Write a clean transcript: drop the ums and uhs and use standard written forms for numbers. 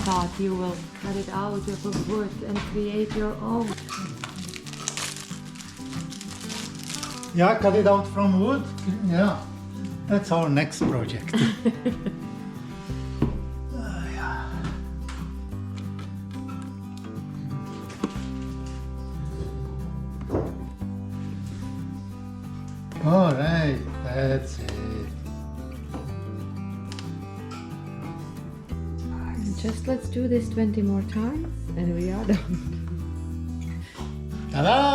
thought you will cut it out of a wood and create your own. Yeah, cut it out from wood. Yeah, that's our next project. Yeah. All right, that's it. Just let's do this 20 more times and we are done. Ta-da!